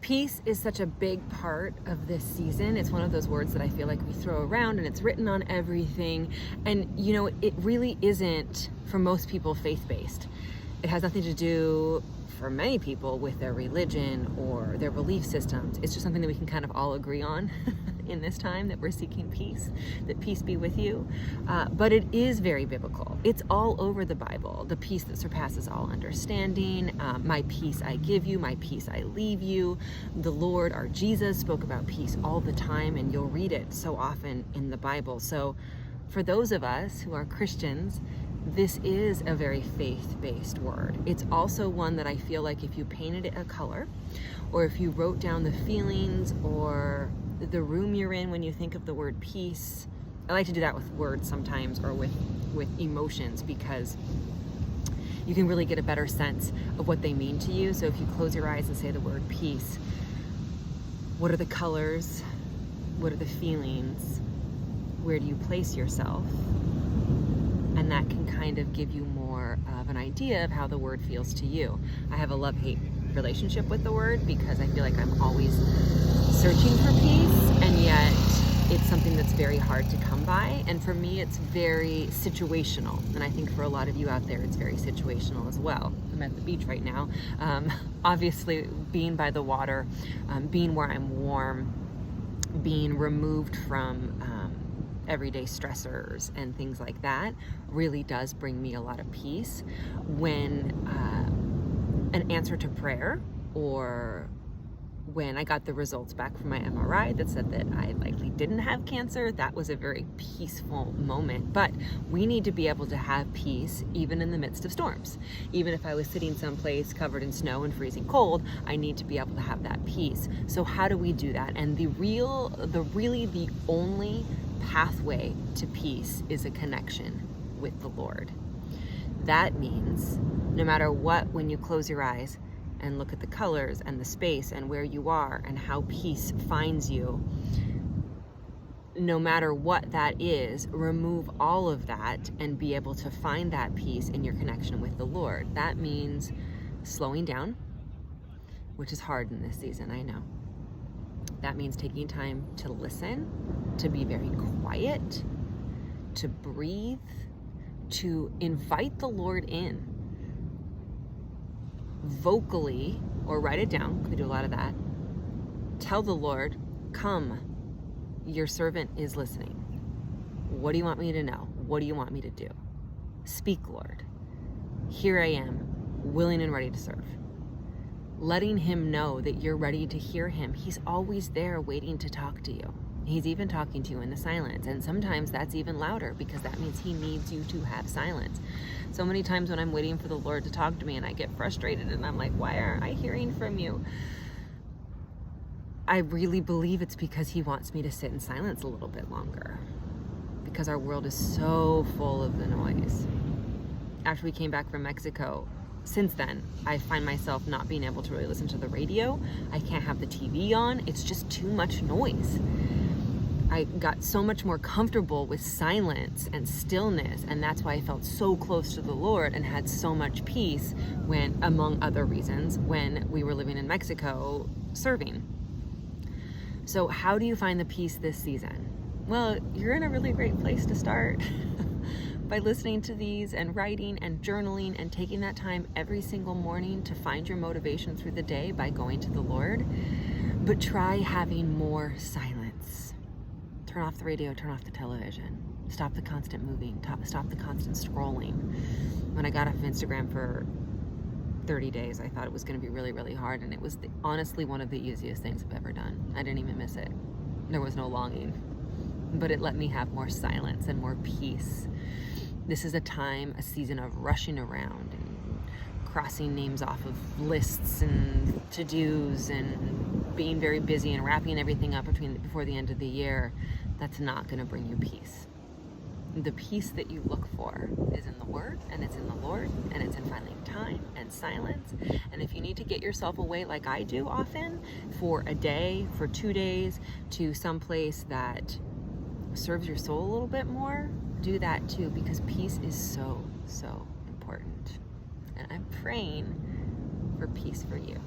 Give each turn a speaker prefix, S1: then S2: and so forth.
S1: Peace is such a big part of this season. It's one of those words that I feel like we throw around and it's written on everything. And, you know, it really isn't, for most people, faith-based. It has nothing to do, for many people, with their religion or their belief systems. It's just something that we can kind of all agree on in this time, that we're seeking peace, that peace be with you. But it is very biblical. It's all over the Bible. The peace that surpasses all understanding. My peace I give you, my peace I leave you. The Lord, our Jesus, spoke about peace all the time, and you'll read it so often in the Bible. So for those of us who are Christians, this is a very faith-based word. It's also one that I feel like if you painted it a color, or if you wrote down the feelings or the room you're in when you think of the word peace. I like to do that with words sometimes, or with emotions, because you can really get a better sense of what they mean to you. So if you close your eyes and say the word peace, what are the colors? What are the feelings? Where do you place yourself? And that can kind of give you more of an idea of how the word feels to you. I have a love-hate relationship with the word because I feel like I'm always searching for peace, and yet it's something that's very hard to come by. And for me, it's very situational. And I think for a lot of you out there, it's very situational as well. I'm at the beach right now. Obviously, being by the water, being where I'm warm, being removed from everyday stressors and things like that really does bring me a lot of peace. When an answer to prayer, or when I got the results back from my MRI that said that I likely didn't have cancer, that was a very peaceful moment. But we need to be able to have peace even in the midst of storms. Even if I was sitting someplace covered in snow and freezing cold, I need to be able to have that peace. So how do we do that? And the only pathway to peace is a connection with the Lord. That means no matter what, when you close your eyes and look at the colors and the space and where you are and how peace finds you, no matter what that is, remove all of that and be able to find that peace in your connection with the Lord. That means slowing down, which is hard in this season, I know. That means taking time to listen, to be very quiet, to breathe, to invite the Lord in. Vocally, or write it down, we do a lot of that. Tell the Lord, come, your servant is listening. What do you want me to know? What do you want me to do? Speak, Lord. Here I am, willing and ready to serve. Letting him know that you're ready to hear him. He's always there waiting to talk to you. He's even talking to you in the silence. And sometimes that's even louder, because that means he needs you to have silence. So many times when I'm waiting for the Lord to talk to me and I get frustrated and I'm like, why aren't I hearing from you? I really believe it's because he wants me to sit in silence a little bit longer, because our world is so full of the noise. After we came back from Mexico, since then, I find myself not being able to really listen to the radio. I can't have the TV on. It's just too much noise. I got so much more comfortable with silence and stillness, and that's why I felt so close to the Lord and had so much peace when, among other reasons, when we were living in Mexico serving. So how do you find the peace this season? Well, you're in a really great place to start. By listening to these and writing and journaling and taking that time every single morning to find your motivation through the day by going to the Lord. But try having more silence. Turn off the radio, turn off the television. Stop the constant moving, stop the constant scrolling. When I got off of Instagram for 30 days, I thought it was going to be really, really hard, and it was honestly one of the easiest things I've ever done. I didn't even miss it. There was no longing, but it let me have more silence and more peace. This is a season of rushing around and crossing names off of lists and to-dos and being very busy and wrapping everything up before the end of the year. That's not going to bring you peace. The peace that you look for is in the Word, and it's in the Lord, and it's in finding time and silence. And if you need to get yourself away, like I do often, for a day, for 2 days, to someplace that serves your soul a little bit more, do that too, because peace is so, so important. And I'm praying for peace for you.